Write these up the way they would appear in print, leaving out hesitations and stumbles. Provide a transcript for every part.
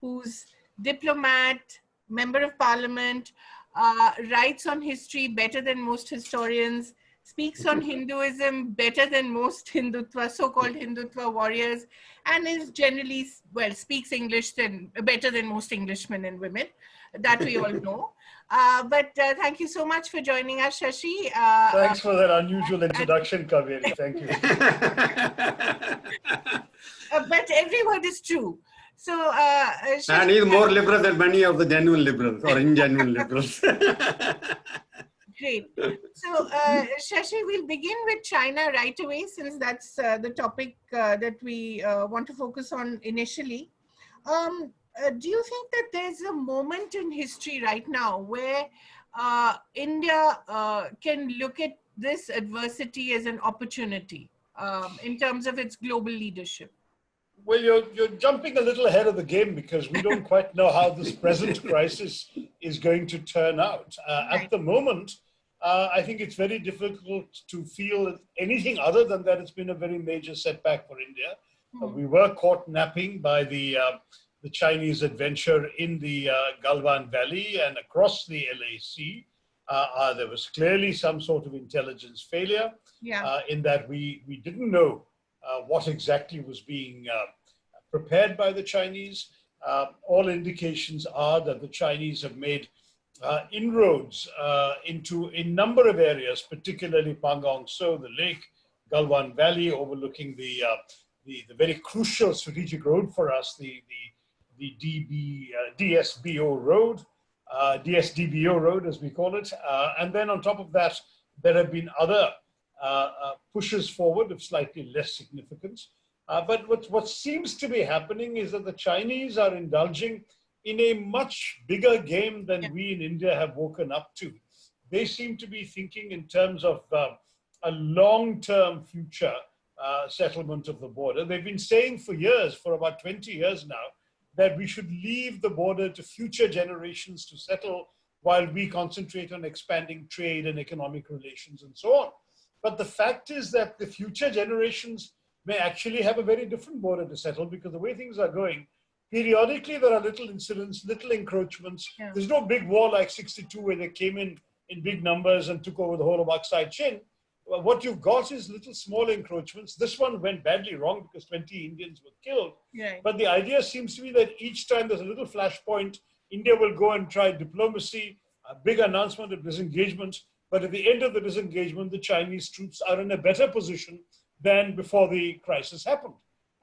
who's diplomat, member of parliament, writes on history better than most historians, speaks on Hinduism better than most Hindutva, so-called Hindutva warriors, and is generally, well, speaks English better than most Englishmen and women. That we all know. But thank you so much for joining us, Shashi. Thanks for that unusual introduction, Kaveri. Thank you. But every word is true. So, Shashi, and he's more liberal than many of the genuine liberals or ingenuine liberals. Great. So, Shashi, we'll begin with China right away, since that's the topic that we want to focus on initially. Do you think that there's a moment in history right now where India can look at this adversity as an opportunity in terms of its global leadership? Well, you're jumping a little ahead of the game, because we don't quite know how this present crisis is going to turn out. Right. At the moment, I think it's very difficult to feel anything other than that it's been a very major setback for India. We were caught napping by the Chinese adventure in the Galwan Valley and across the LAC. There was clearly some sort of intelligence failure, in that we didn't know what exactly was being prepared by the Chinese. All indications are that the Chinese have made inroads into a number of areas, particularly Pangong Tso, the lake, Galwan Valley, overlooking the very crucial strategic road for us, the DSBO road, DSDBO road as we call it. And then on top of that, there have been other pushes forward of slightly less significance. But what seems to be happening is that the Chinese are indulging in a much bigger game than we in India have woken up to. They seem to be thinking in terms of a long-term future settlement of the border. They've been saying for years, for about 20 years now, that we should leave the border to future generations to settle while we concentrate on expanding trade and economic relations and so on. But the fact is that the future generations may actually have a very different border to settle, because the way things are going, periodically there are little incidents, little encroachments. There's no big war like 62 where they came in big numbers and took over the whole of Aksai Chin. What you've got is little small encroachments. This one went badly wrong because 20 Indians were killed. But the idea seems to be that each time there's a little flashpoint, India will go and try diplomacy, a big announcement of disengagement. But at the end of the disengagement, the Chinese troops are in a better position than before the crisis happened.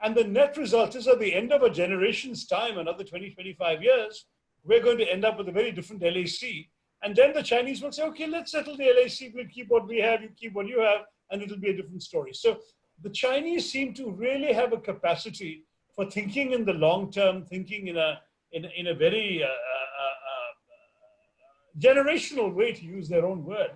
And the net result is, at the end of a generation's time, another 20, 25 years, we're going to end up with a very different LAC. And then the Chinese will say, okay, let's settle the LAC, we'll keep what we have, you keep what you have, and it'll be a different story. So the Chinese seem to really have a capacity for thinking in the long term, thinking in a very generational way, to use their own word.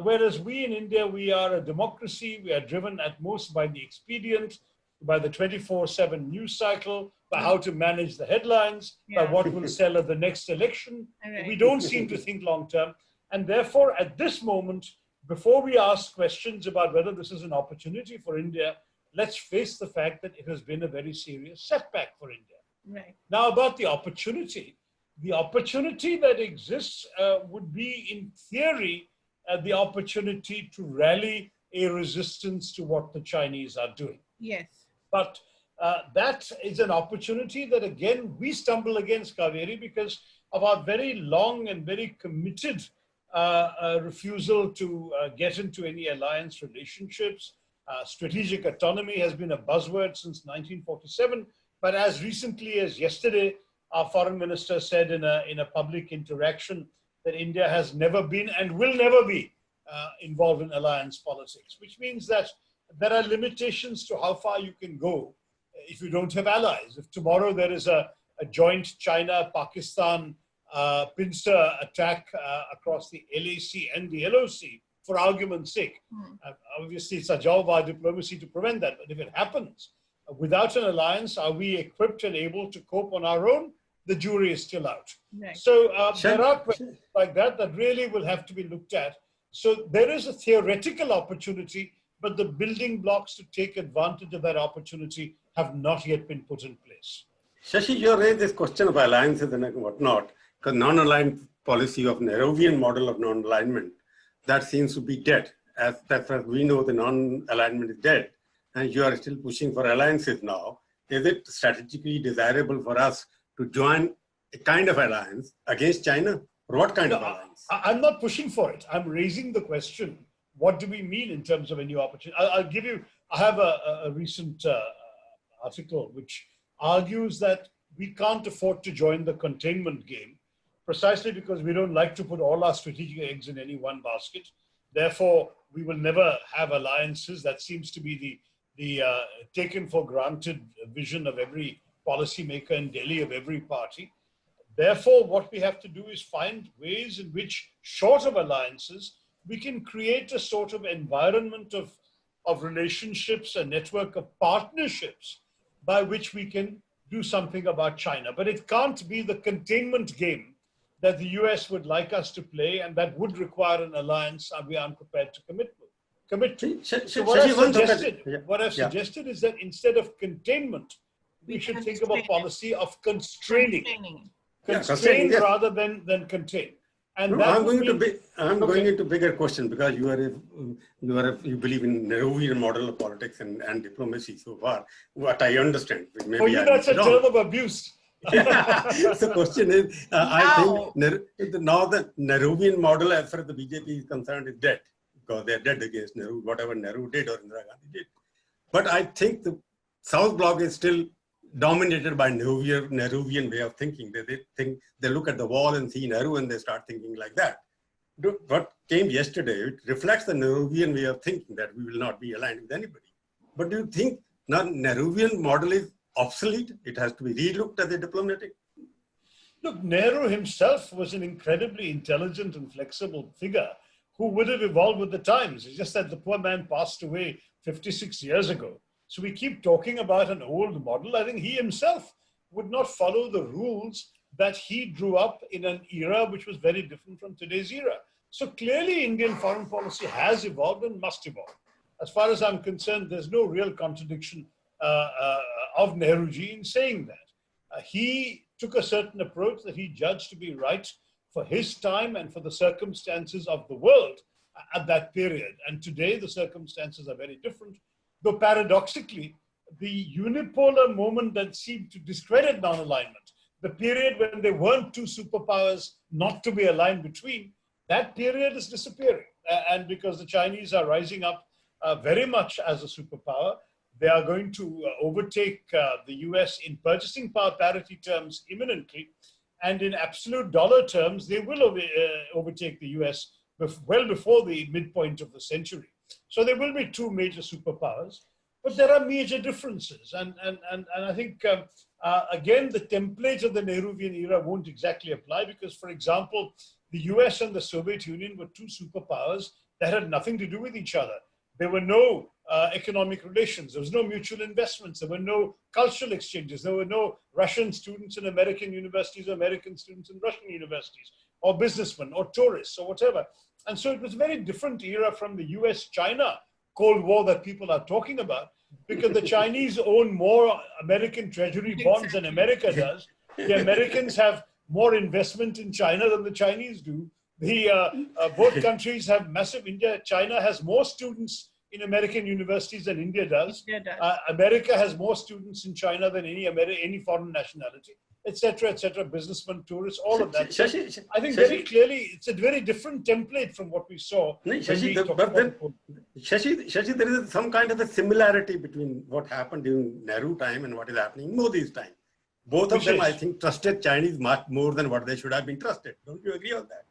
Whereas we in India, we are a democracy, we are driven at most by the expedient, by the 24/7 news cycle, by how to manage the headlines, by what will sell at the next election. We don't seem to think long term. And therefore, at this moment, before we ask questions about whether this is an opportunity for India, let's face the fact that it has been a very serious setback for India. Now, about the opportunity that exists would be, in theory, the opportunity to rally a resistance to what the Chinese are doing. But that is an opportunity that, again, we stumble against, Kaveri, because of our very long and very committed refusal to get into any alliance relationships. Strategic autonomy has been a buzzword since 1947, but as recently as yesterday, our foreign minister said in a public interaction that India has never been and will never be involved in alliance politics, which means that there are limitations to how far you can go if you don't have allies. If tomorrow there is a joint China-Pakistan pincer attack across the LAC and the LOC, for argument's sake, obviously it's a job of our diplomacy to prevent that. But if it happens, without an alliance, are we equipped and able to cope on our own? The jury is still out. So there are questions like that that really will have to be looked at. So there is a theoretical opportunity, but the building blocks to take advantage of that opportunity have not yet been put in place. Shashi, you raised this question of alliances and whatnot, because non-aligned policy of Nehruvian model of non-alignment, that seems to be dead. As far as we know, the non-alignment is dead, and you are still pushing for alliances now. Is it strategically desirable for us to join a kind of alliance against China? Or what kind of alliance? I'm not pushing for it. I'm raising the question. What do we mean in terms of a new opportunity? I'll give you, I have a recent article which argues that we can't afford to join the containment game precisely because we don't like to put all our strategic eggs in any one basket. Therefore, we will never have alliances. That seems to be the taken for granted vision of every policymaker in Delhi, of every party. Therefore, what we have to do is find ways in which, short of alliances, we can create a sort of environment of relationships, a network of partnerships by which we can do something about China. But it can't be the containment game that the US would like us to play, and that would require an alliance and we are unprepared to commit to. So what I've suggested is that instead of containment, we should think of a policy of constraining. Constrain rather than contain. And no, I'm going into bigger question because you believe in Nehruvian model of politics and diplomacy so far. What I understand. Maybe for you, that's a term of abuse. The question is, I think now the Nehruvian model, as far as the BJP is concerned, is dead because they're dead against Nehru, whatever Nehru did or Indira Gandhi did. But I think the South Bloc is still dominated by Nehruvian way of thinking. They look at the wall and see Nehru and they start thinking like that. What came yesterday, it reflects the Nehruvian way of thinking that we will not be aligned with anybody. But do you think now Nehruvian model is obsolete? It has to be relooked as a diplomatic? Look, Nehru himself was an incredibly intelligent and flexible figure who would have evolved with the times. It's just that the poor man passed away 56 years ago. So we keep talking about an old model. I think he himself would not follow the rules that he drew up in an era which was very different from today's era. So clearly Indian foreign policy has evolved and must evolve. As far as I'm concerned, there's no real contradiction of Nehruji in saying that. He took a certain approach that he judged to be right for his time and for the circumstances of the world at that period. And today the circumstances are very different. Though paradoxically, the unipolar moment that seemed to discredit non-alignment, the period when there weren't two superpowers not to be aligned between, that period is disappearing. And because the Chinese are rising up very much as a superpower, they are going to overtake the US in purchasing power parity terms imminently. And in absolute dollar terms, they will overtake the US well before the midpoint of the century. So there will be two major superpowers, but there are major differences. And I think, again, the template of the Nehruvian era won't exactly apply because, for example, the US and the Soviet Union were two superpowers that had nothing to do with each other. There were no economic relations. There was no mutual investments. There were no cultural exchanges. There were no Russian students in American universities, or American students in Russian universities, or businessmen, or tourists, or whatever. And so it was a very different era from the US-China Cold War that people are talking about, because the Chinese own more American treasury bonds than America does. The Americans have more investment in China than the Chinese do. Both countries have massive, China has more students in American universities than India does. America has more students in China than any foreign nationality, etc., businessmen, tourists, all of that. I think very clearly it's a very different template from what we saw. Shashi, there is some kind of a similarity between what happened during Nehru time and what is happening in Modi's time. Both of them, I think, trusted Chinese much more than what they should have been trusted. Don't you agree on that?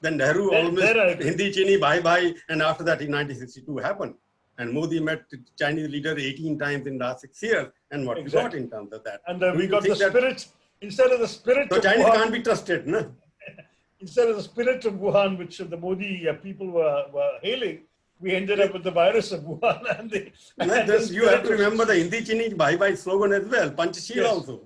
Then Nehru almost Hindi Chini bye-bye, and after that in 1962 happened. And Modi met Chinese leader 18 times in the last 6 years, and what we got in terms of that. And we got the spirit, instead of the spirit so of Chinese Wuhan, can't be trusted, no? Instead of the spirit of Wuhan, which the Modi people were hailing, we ended up with the virus of Wuhan. You have to remember the Hindi Chini bye-bye slogan as well, Panchashila also.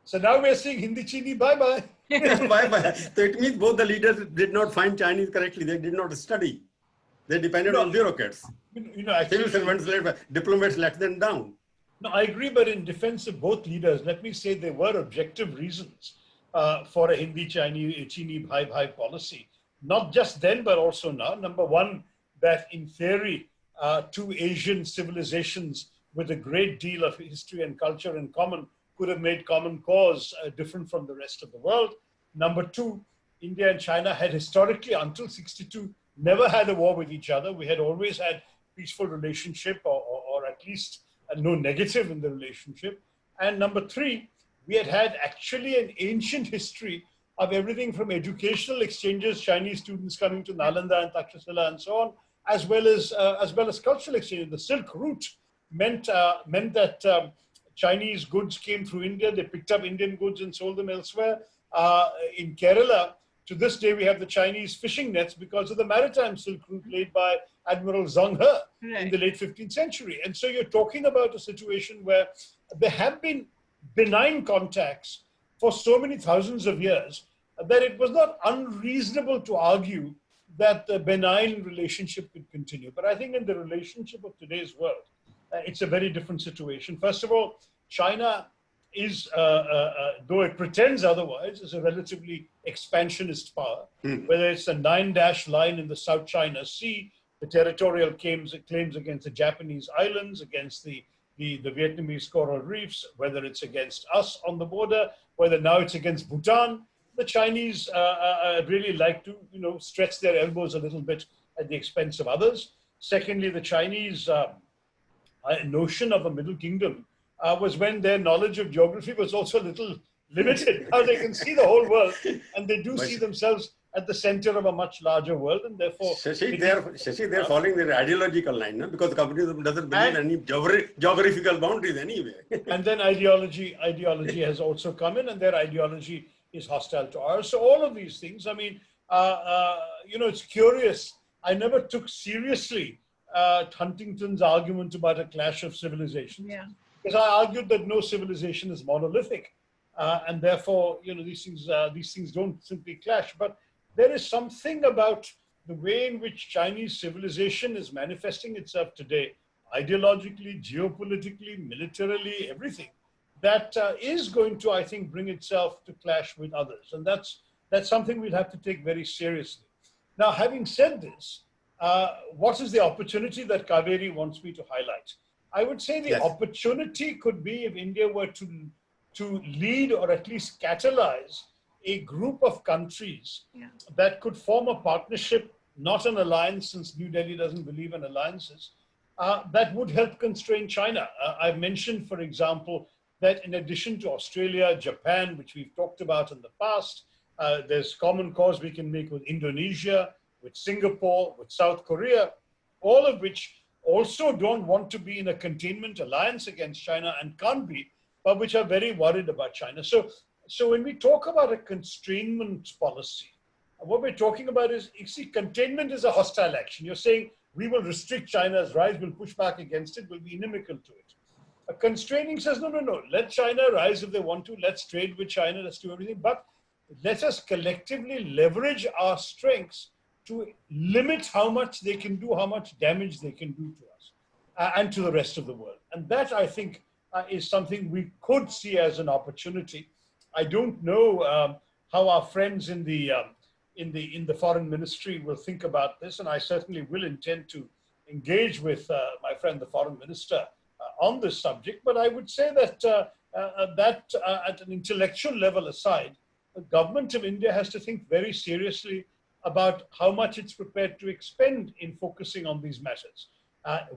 So now we're saying Hindi Chini bye-bye. Bye-bye. So it means both the leaders did not find Chinese correctly. They did not study. They depended on bureaucrats. Actually, civil servants, diplomats let them down. No, I agree, but in defense of both leaders, let me say there were objective reasons for a Hindi Chinese Chini Bhai Bhai policy. Not just then, but also now. Number one, that in theory, two Asian civilizations with a great deal of history and culture in common could have made common cause different from the rest of the world. Number two, India and China had historically, until 62, never had a war with each other. We had always had peaceful relationship, or at least no negative in the relationship. And number three, we had had actually an ancient history of everything from educational exchanges, Chinese students coming to Nalanda and Takshashila and so on, as well as cultural exchange. The Silk Route meant that Chinese goods came through India. They picked up Indian goods and sold them elsewhere. In Kerala, to this day, we have the Chinese fishing nets because of the maritime Silk Route laid by Admiral Zheng He in the late 15th century. And so you're talking about a situation where there have been benign contacts for so many thousands of years that it was not unreasonable to argue that the benign relationship could continue. But I think in the relationship of today's world, it's a very different situation. First of all, China is, though it pretends otherwise, is a relatively expansionist power. Whether it's the 9-dash line in the South China Sea, the territorial claims against the Japanese islands, against the Vietnamese coral reefs, whether it's against us on the border, whether now it's against Bhutan, the Chinese really like to, stretch their elbows a little bit at the expense of others. Secondly, the Chinese notion of a middle kingdom was when their knowledge of geography was also a little limited. Now they can see the whole world, and they do see themselves at the center of a much larger world, and therefore Shashi, they're following their ideological line, no? Because communism doesn't believe in any geographical boundaries anyway. And then ideology has also come in, and their ideology is hostile to ours. So all of these things, I mean, it's curious. I never took seriously Huntington's argument about a clash of civilizations, because I argued that no civilization is monolithic, and therefore, these things don't simply clash. But there is something about the way in which Chinese civilization is manifesting itself today, ideologically, geopolitically, militarily, everything, that is going to, I think, bring itself to clash with others. And that's something we'll have to take very seriously. Now, having said this, what is the opportunity that Kaveri wants me to highlight? I would say the opportunity could be if India were to lead, or at least catalyze, a group of countries that could form a partnership, not an alliance, since New Delhi doesn't believe in alliances, that would help constrain China. I've mentioned, for example, that in addition to Australia, Japan, which we've talked about in the past, there's common cause we can make with Indonesia, with Singapore, with South Korea, all of which also don't want to be in a containment alliance against China and can't be, but which are very worried about China. So when we talk about a constrainment policy, what we're talking about is, you see, containment is a hostile action. You're saying we will restrict China's rise, we'll push back against it, we'll be inimical to it. A constraining says, no, let China rise if they want to, let's trade with China, let's do everything, but let us collectively leverage our strengths to limit how much they can do, how much damage they can do to us and to the rest of the world. And that, I think, is something we could see as an opportunity. I don't know how our friends in the foreign ministry will think about this, and I certainly will intend to engage with my friend, the foreign minister, on this subject. But I would say that at an intellectual level aside, the government of India has to think very seriously about how much it's prepared to expend in focusing on these matters.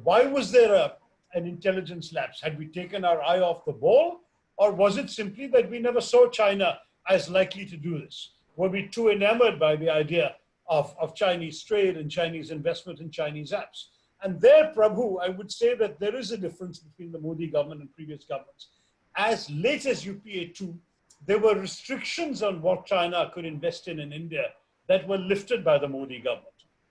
Why was there an intelligence lapse? Had we taken our eye off the ball? Or was it simply that we never saw China as likely to do this? Were we too enamored by the idea of Chinese trade and Chinese investment in Chinese apps? And there, Prabhu, I would say that there is a difference between the Modi government and previous governments. As late as UPA 2, there were restrictions on what China could invest in India that were lifted by the Modi government.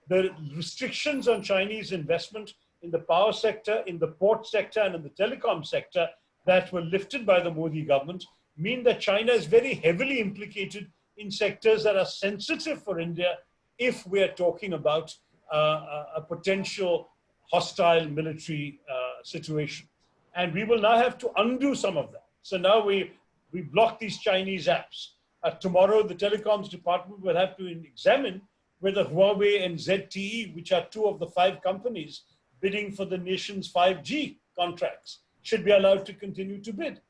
The restrictions on Chinese investment in the power sector, in the port sector, and in the telecom sector that were lifted by the Modi government mean that China is very heavily implicated in sectors that are sensitive for India if we are talking about a potential hostile military situation. And we will now have to undo some of that. So now we block these Chinese apps. Tomorrow, the telecoms department will have to examine whether Huawei and ZTE, which are two of the 5 companies bidding for the nation's 5G contracts, should be allowed to continue to bid.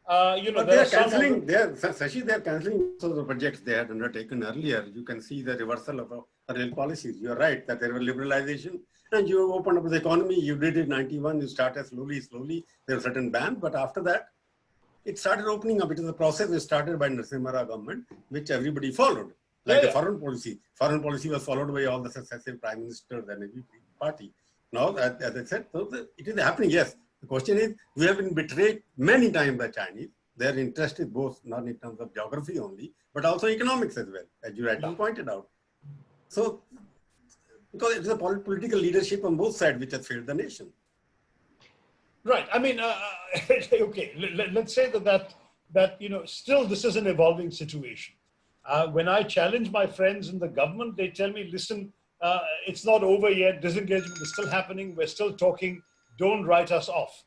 But they are cancelling. Sashi, they are cancelling most of the projects they had undertaken earlier. You can see the reversal of earlier policies. You are right that there was liberalization, and you opened up the economy. You did it in '91. You started slowly. There was a certain ban, but after that, it started opening up. It is a process that started by Narasimha Rao government, which everybody followed. Like the foreign policy. Foreign policy was followed by all the successive prime ministers and every party. Now, as I said, so it is happening. Yes. The question is, we have been betrayed many times by Chinese. Their interest is both not in terms of geography only, but also economics as well, as you rightly pointed out. So, because it is a political leadership on both sides which has failed the nation. Right. I mean, okay. Let's say that still this is an evolving situation. When I challenge my friends in the government, they tell me, listen, it's not over yet. Disengagement is still happening. We're still talking. Don't write us off.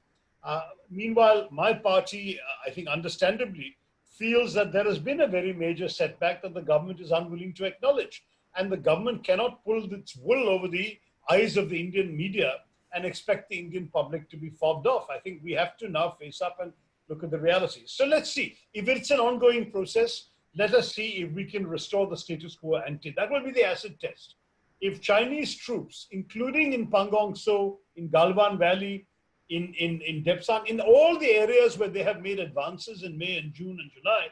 Meanwhile, my party, I think understandably, feels that there has been a very major setback that the government is unwilling to acknowledge. And the government cannot pull its wool over the eyes of the Indian media and expect the Indian public to be fobbed off. I think we have to now face up and look at the realities. So let's see. If it's an ongoing process, let us see if we can restore the status quo ante. That will be the acid test. If Chinese troops, including in Pangong So, in Galwan Valley, in Depsan, in all the areas where they have made advances in May and June and July,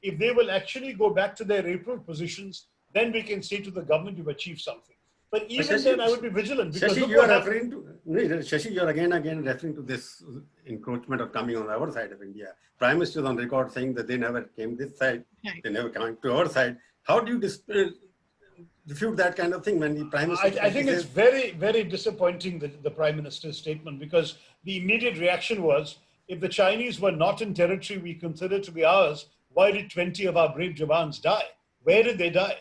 if they will actually go back to their April positions, then we can say to the government, you've achieved something. But even then, I would be vigilant. Because Shashi, you are referring to, Shashi, you are again referring to this encroachment of coming on our side of India. Prime Minister is on record saying that they never came this side, they never came to our side. How do you refute that kind of thing when the Prime Minister... I think it's very, very disappointing, the Prime Minister's statement, because the immediate reaction was, if the Chinese were not in territory we consider to be ours, why did 20 of our brave Jawans die? Where did they die?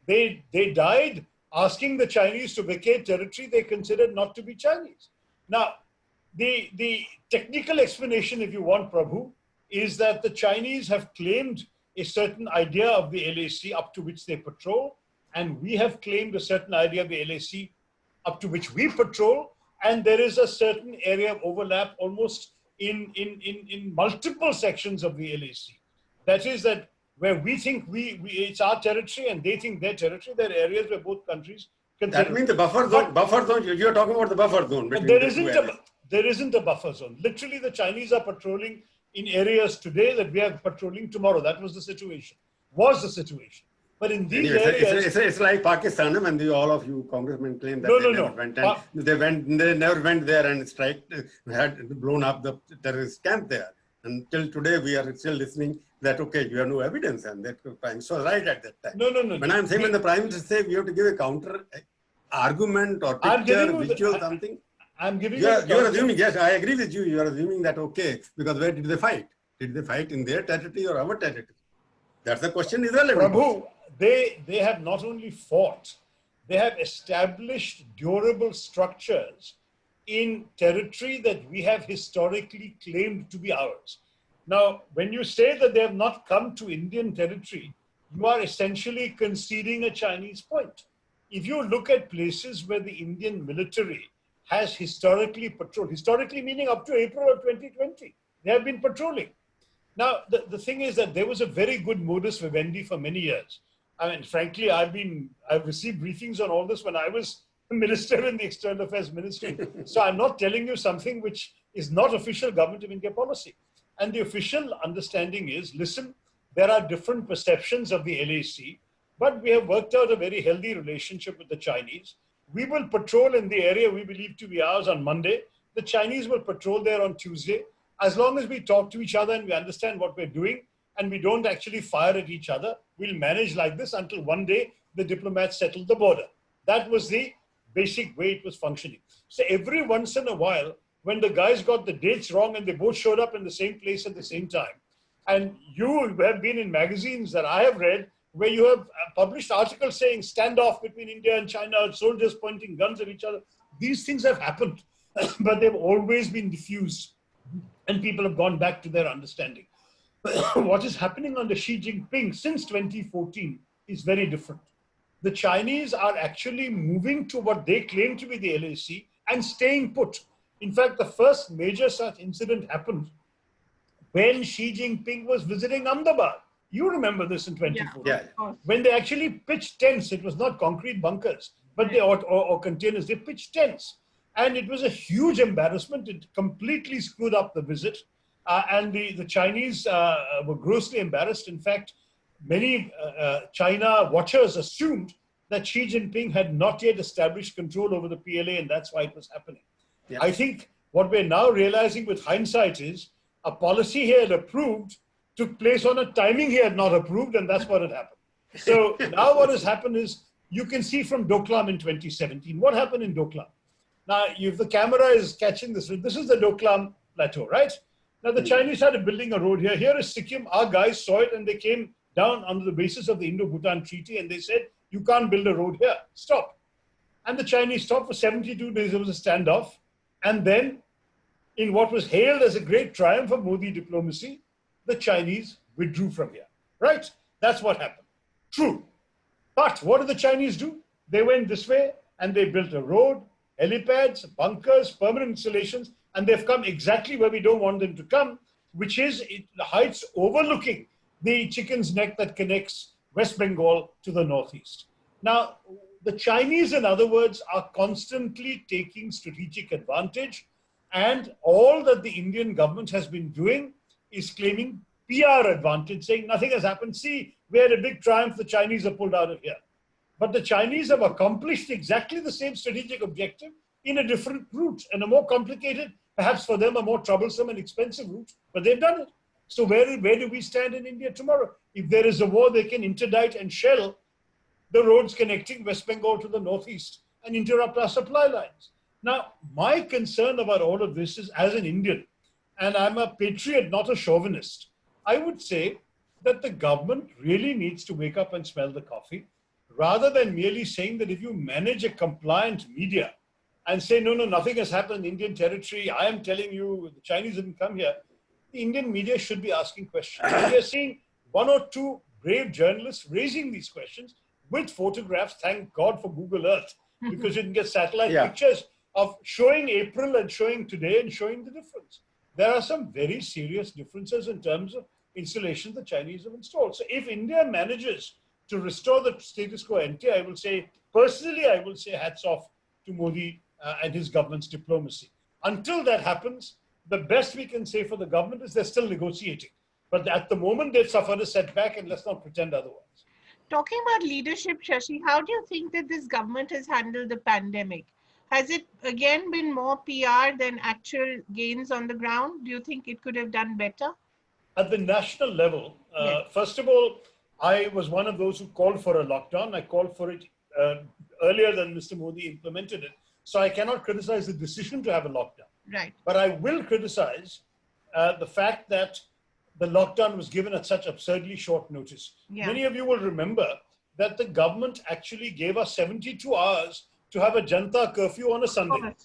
They died asking the Chinese to vacate territory they considered not to be Chinese. Now, the technical explanation, if you want, Prabhu, is that the Chinese have claimed a certain idea of the LAC up to which they patrol, and we have claimed a certain idea of the LAC up to which we patrol, and there is a certain area of overlap almost in multiple sections of the LAC. That is that where we think it's our territory and they think their territory, there are areas where both countries consider. That means the buffer zone, you're talking about the buffer zone. There isn't a buffer zone. Literally, the Chinese are patrolling in areas today that we are patrolling tomorrow. That was the situation. But in these areas... It's like Pakistan, when all of you congressmen claim that they never went there and had blown up the terrorist camp there. Until today, we are still listening that, okay, you have no evidence, and that Prime Minister was right at that time. No. When I'm saying when the Prime Minister says we have to give a counter argument or picture, visual, something. I'm giving you're assuming, yes, I agree with you. You are assuming that, okay, because where did they fight? Did they fight in their territory or our territory? That's the question is relevant. Prabhu, they have not only fought, they have established durable structures in territory that we have historically claimed to be ours. Now, when you say that they have not come to Indian territory, you are essentially conceding a Chinese point. If you look at places where the Indian military has historically patrolled, historically meaning up to April of 2020, they have been patrolling. Now, the thing is that there was a very good modus vivendi for many years. I mean, frankly, I've received briefings on all this when I was minister in the External Affairs Ministry. So I'm not telling you something which is not official Government of India policy. And the official understanding is, listen, there are different perceptions of the LAC, but we have worked out a very healthy relationship with the Chinese. We will patrol in the area we believe to be ours on Monday. The Chinese will patrol there on Tuesday. As long as we talk to each other and we understand what we're doing and we don't actually fire at each other, we'll manage like this until one day the diplomats settle the border. That was the basic way it was functioning. So every once in a while, when the guys got the dates wrong and they both showed up in the same place at the same time, and you have been in magazines that I have read where you have published articles saying standoff between India and China, soldiers pointing guns at each other. These things have happened, but they've always been diffused. and people have gone back to their understanding. What is happening under Xi Jinping since 2014 is very different. The Chinese are actually moving to what they claim to be the LAC and staying put. In fact, the first major such incident happened when Xi Jinping was visiting Ahmedabad. You remember this in 2014. Yeah. When they actually pitched tents, it was not concrete bunkers, but they or containers, they pitched tents. And it was a huge embarrassment. It completely screwed up the visit. And the Chinese were grossly embarrassed. In fact, many China watchers assumed that Xi Jinping had not yet established control over the PLA, and that's why it was happening. Yeah. I think what we're now realizing with hindsight is a policy he had approved took place on a timing he had not approved, and that's what had happened. So now what has happened is, you can see from Doklam in 2017, what happened in Doklam. Now, if the camera is catching this is the Doklam Plateau, right? Now, the Chinese started building a road here. Here is Sikkim. Our guys saw it, and they came down on the basis of the Indo-Bhutan Treaty, and they said, you can't build a road here. Stop. And the Chinese stopped. For 72 days. There was a standoff. And then, in what was hailed as a great triumph of Modi diplomacy, the Chinese withdrew from here. Right? That's what happened. True. But what did the Chinese do? They went this way, and they built a road, helipads, bunkers, permanent installations, and they've come exactly where we don't want them to come, which is the heights overlooking the Chicken's Neck that connects West Bengal to the northeast. Now, the Chinese, in other words, are constantly taking strategic advantage, and all that the Indian government has been doing is claiming PR advantage, saying nothing has happened. See, we had a big triumph, the Chinese are pulled out of here. But the Chinese have accomplished exactly the same strategic objective in a different route, and a more complicated, perhaps for them, a more troublesome and expensive route, but they've done it. So where do we stand in India tomorrow? If there is a war, they can interdict and shell the roads connecting West Bengal to the northeast and interrupt our supply lines. Now, my concern about all of this is, as an Indian, and I'm a patriot, not a chauvinist, I would say that the government really needs to wake up and smell the coffee, rather than merely saying that if you manage a compliant media and say, no, nothing has happened in Indian territory, I am telling you, the Chinese didn't come here. The Indian media should be asking questions. We are seeing one or two brave journalists raising these questions with photographs. Thank God for Google Earth, because you can get satellite pictures of showing April and showing today and showing the difference. There are some very serious differences in terms of installations the Chinese have installed. So if India manages to restore the status quo ante, I will say, personally, I will say hats off to Modi and his government's diplomacy. Until that happens, the best we can say for the government is they're still negotiating. But at the moment, they've suffered a setback, and let's not pretend otherwise. Talking about leadership, Shashi, how do you think that this government has handled the pandemic? Has it again been more PR than actual gains on the ground? Do you think it could have done better? At the national level, first of all, I was one of those who called for a lockdown. I called for it earlier than Mr. Modi implemented it. So I cannot criticize the decision to have a lockdown. Right. But I will criticize the fact that the lockdown was given at such absurdly short notice. Yeah. Many of you will remember that the government actually gave us 72 hours to have a Janta curfew on a Sunday.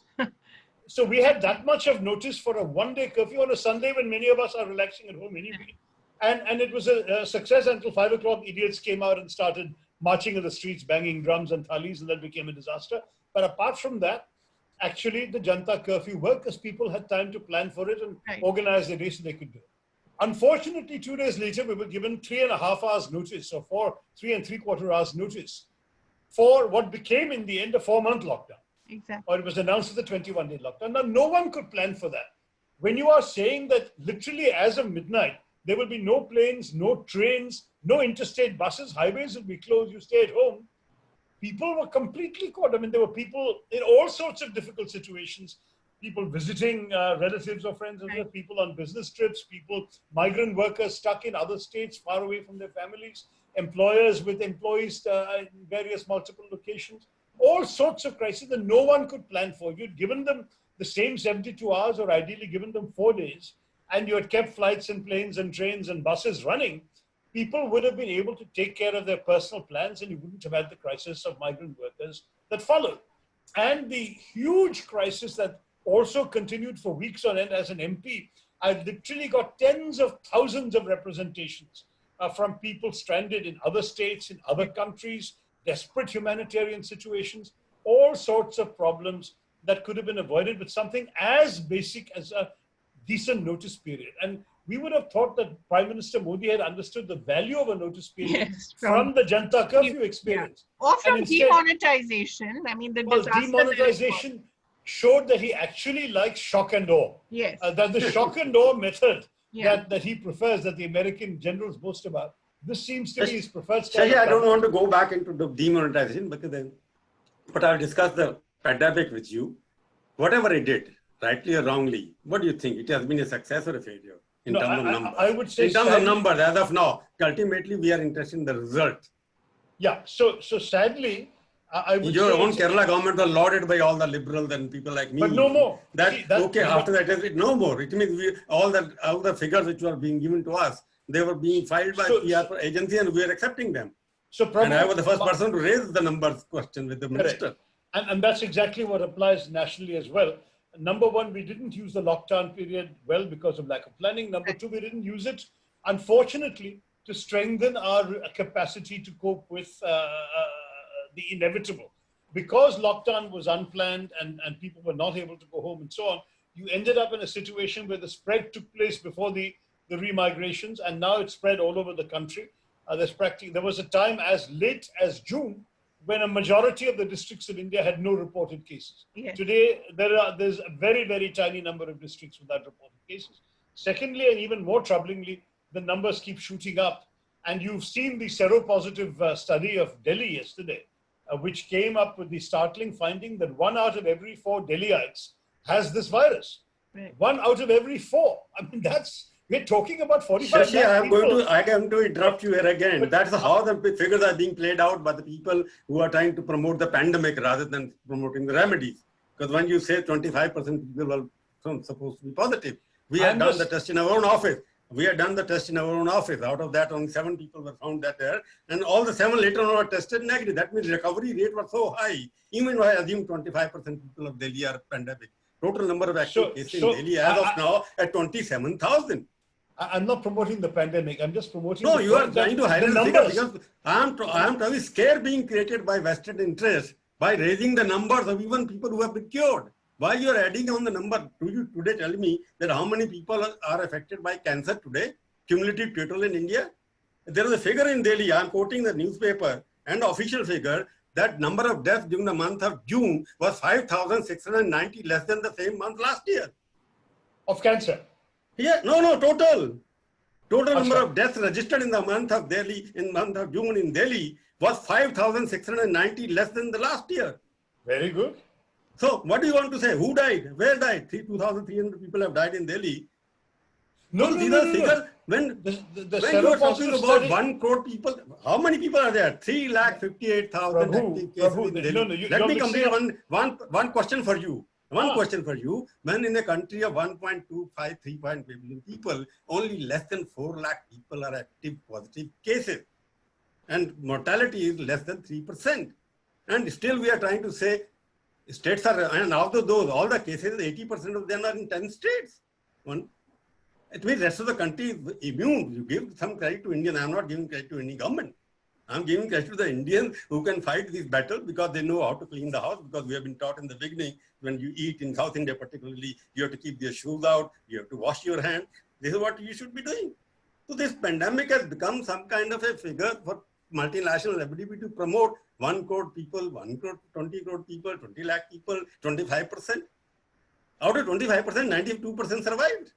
So we had that much of notice for a one-day curfew on a Sunday when many of us are relaxing at home anyway. And it was a success until 5 o'clock. Idiots came out and started marching in the streets, banging drums and thalis, and that became a disaster. But apart from that, actually the Janta curfew worked because people had time to plan for it and organize the day so they could do it. Unfortunately, 2 days later, we were given 3.5 hours notice, or 3 3/4 hours notice for what became in the end a 4-month lockdown. Exactly. Or it was announced as a 21-day lockdown. Now, no one could plan for that. When you are saying that literally as of midnight, there will be no planes, no trains, no interstate buses, highways will be closed, you stay at home, people were completely caught. I mean, there were people in all sorts of difficult situations, people visiting relatives or friends, and people on business trips, migrant workers stuck in other states far away from their families, employers with employees in various multiple locations, all sorts of crises that no one could plan for. You'd given them the same 72 hours, or ideally given them 4 days, and you had kept flights and planes and trains and buses running, people would have been able to take care of their personal plans, and you wouldn't have had the crisis of migrant workers that followed. And the huge crisis that also continued for weeks on end. As an MP, I literally got tens of thousands of representations from people stranded in other states, in other countries, desperate humanitarian situations, all sorts of problems that could have been avoided with something as basic as a decent notice period. And we would have thought that Prime Minister Modi had understood the value of a notice period Yes, from the Janta curfew experience. Yeah. Or And from instead, demonetization. I mean, the disaster that it was. demonetization showed that he actually likes shock and awe. Yes. That the shock and awe method Yeah. that he prefers, that the American generals boast about, this seems to be his preferred style. Shashi, I don't want to go back into the demonetization, but I'll discuss the pandemic with you. Whatever it did, rightly or wrongly, what do you think? It has been a success or a failure in terms of numbers? I would say in terms of numbers, as of now, ultimately we are interested in the result. Yeah. So sadly, I would your say own Kerala government was lauded by all the liberals and people like me. But no more. After that, no more. It means all the figures which were being given to us, they were being filed by PR agency and we are accepting them. And I was the first person to raise the numbers question with the minister. And that's exactly what applies nationally as well. Number one, we didn't use the lockdown period well because of lack of planning. Number two, we didn't use it, unfortunately, to strengthen our capacity to cope with the inevitable. Because lockdown was unplanned and people were not able to go home and so on, you ended up in a situation where the spread took place before the remigrations, and now it's spread all over the country. There was a time as late as June when a majority of the districts of India had no reported cases. Yes. Today, there's a very, very tiny number of districts without reported cases. Secondly, and even more troublingly, the numbers keep shooting up. And you've seen the seropositive study of Delhi yesterday, which came up with the startling finding that 1 out of every 4 Delhiites has this virus. Right. 1 out of every 4. I mean, we're talking about 45 Shashi, lakh people. I am to interrupt you here again. But that's how the figures are being played out by the people who are trying to promote the pandemic rather than promoting the remedies. Because when you say 25% people are supposed to be positive, we have done the test in our own office. Out of that, only 7 people were found that there. And all the 7 later on were tested negative. That means recovery rate was so high. Even if I assume 25% people of Delhi are pandemic. Total number of active cases in Delhi as of now at 27,000. I'm not promoting the pandemic. I'm just promoting. No, you are trying to highlight the figure because I am trying scare being created by vested interest by raising the numbers of even people who have been cured. Why you are adding on the number? Do you today tell me that how many people are affected by cancer today? Cumulative total in India? There is a figure in Delhi. I am quoting the newspaper and the official figure that number of deaths during the month of June was 5,690, less than the same month last year. Of cancer? Yeah, no, total. Total number of deaths registered in the month of June in Delhi was 5,690 less than the last year. Very good. So what do you want to say? Who died? Where died? 2,300 people have died in Delhi. No. When you are talking about 1 crore people, how many people are there? 3,58,000 active cases in Delhi. Let me complete one question for you. Question for you. When in a country of 1.25, 3.5 billion people, only less than 4 lakh people are active positive cases. And mortality is less than 3%. And still we are trying to say states are, and out of those, all the cases, 80% of them are in 10 states. It means rest of the country is immune. You give some credit to Indians. I'm not giving credit to any government. I'm giving credit to the Indians who can fight this battle because they know how to clean the house, because we have been taught in the beginning, when you eat in South India particularly, you have to keep your shoes out, you have to wash your hands. This is what you should be doing. So this pandemic has become some kind of a figure for multinational ability to promote 1 crore people, 1 crore, 20 crore people, 20 lakh people, 25%. Out of 25%, 92% survived.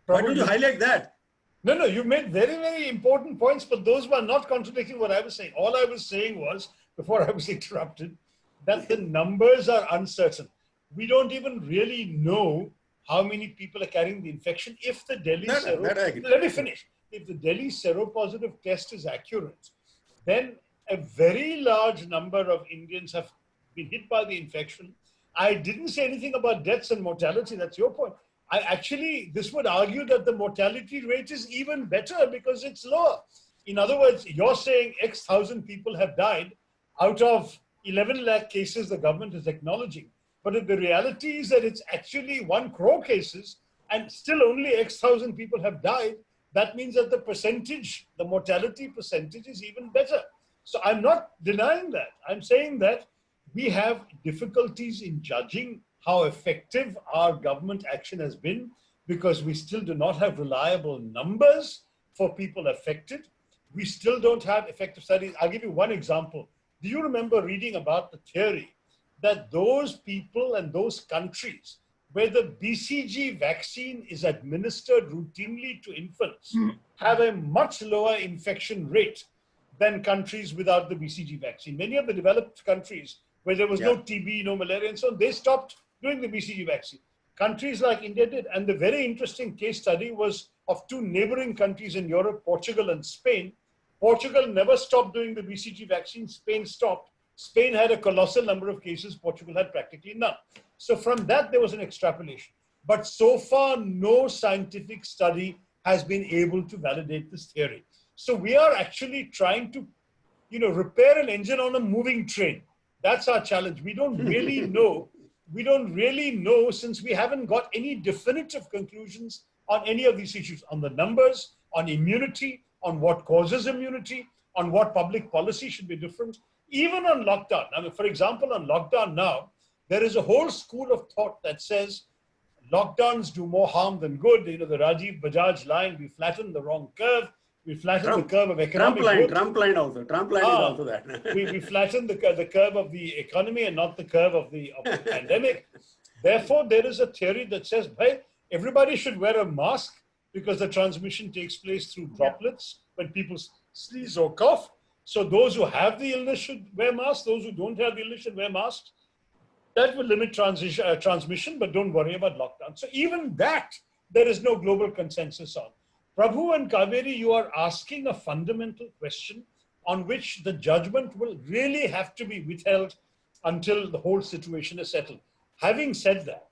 Why don't you highlight that? No, you made very, very important points, but those were not contradicting what I was saying. All I was saying was, before I was interrupted, that the numbers are uncertain. We don't even really know how many people are carrying the infection. If the Delhi let me finish. If the Delhi seropositive test is accurate, then a very large number of Indians have been hit by the infection. I didn't say anything about deaths and mortality. That's your point. This would argue that the mortality rate is even better because it's lower. In other words, you're saying X thousand people have died out of 11 lakh cases the government is acknowledging. But the reality is that it's actually 1 crore cases and still only X thousand people have died, that means that the percentage, the mortality percentage is even better. So I'm not denying that. I'm saying that we have difficulties in judging how effective our government action has been because we still do not have reliable numbers for people affected. We still don't have effective studies. I'll give you one example. Do you remember reading about the theory that those people and those countries where the BCG vaccine is administered routinely to infants have a much lower infection rate than countries without the BCG vaccine? Many of the developed countries where there was no TB, no malaria, and so on, they stopped doing the BCG vaccine. Countries like India did. And the very interesting case study was of two neighboring countries in Europe, Portugal and Spain. Portugal never stopped doing the BCG vaccine. Spain stopped. Spain had a colossal number of cases. Portugal had practically none. So from that, there was an extrapolation. But so far, no scientific study has been able to validate this theory. So we are actually trying to, repair an engine on a moving train. That's our challenge. We don't really know. We don't really know, since we haven't got any definitive conclusions on any of these issues, on the numbers, on immunity, on what causes immunity, on what public policy should be different, even on lockdown. I mean, for example, on lockdown now, there is a whole school of thought that says lockdowns do more harm than good. The Rajiv Bajaj line, we flattened the wrong curve. We flattened the curve of economic growth. Trump line also. Trump line is also that. we flattened the curve of the economy and not the curve of the pandemic. Therefore, there is a theory that says, hey, everybody should wear a mask because the transmission takes place through droplets when people sneeze or cough. So those who have the illness should wear masks. Those who don't have the illness should wear masks. That will limit transmission, but don't worry about lockdown. So even that, there is no global consensus on. Prabhu and Kaveri, you are asking a fundamental question on which the judgment will really have to be withheld until the whole situation is settled. Having said that,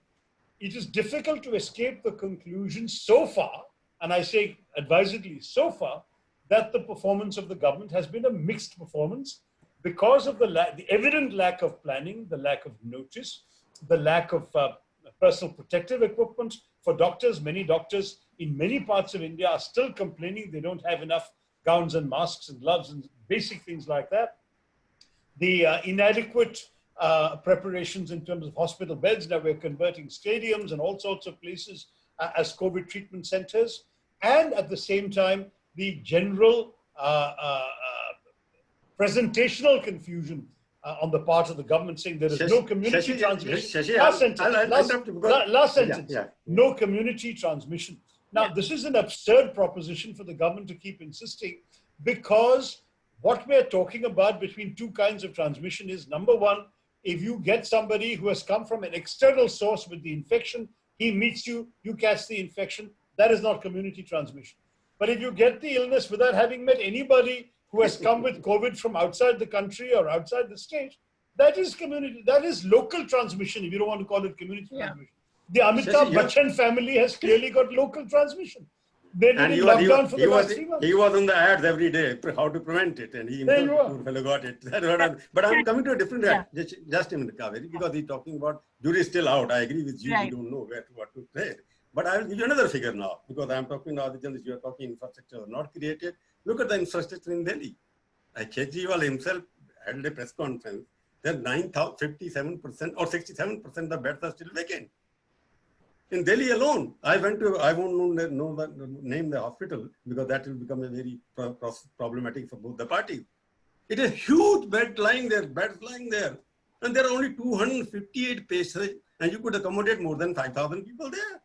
it is difficult to escape the conclusion so far, and I say advisedly so far, that the performance of the government has been a mixed performance because of the evident lack of planning, the lack of notice, the lack of personal protective equipment for doctors. Many doctors in many parts of India are still complaining they don't have enough gowns and masks and gloves and basic things like that. The inadequate preparations in terms of hospital beds. Now we're converting stadiums and all sorts of places as COVID treatment centers. And at the same time, the general presentational confusion on the part of the government saying there is no community transmission. Last sentence. No community transmission. Now, this is an absurd proposition for the government to keep insisting, because what we're talking about between two kinds of transmission is, number one, if you get somebody who has come from an external source with the infection, he meets you, you catch the infection, that is not community transmission. But if you get the illness without having met anybody who has come with COVID from outside the country or outside the state, that is community, that is local transmission, if you don't want to call it community transmission. The Amitabh Bachchan family has clearly got local transmission. They did lockdown for the last 3 months. He was on the ads every day, how to prevent it, and he himself got it. But I'm coming to a different just a minute, Kaveri, because he's talking about jury is still out. I agree with you. We don't know what to say. But I will give you another figure now, because I'm talking now, you are talking infrastructure not created. Look at the infrastructure in Delhi. Kejriwal himself held a press conference. There 57% or 67% of the beds are still vacant. In Delhi alone, I won't name the hospital, because that will become a very problematic for both the parties. It is huge beds lying there, and there are only 258 patients, and you could accommodate more than 5,000 people there.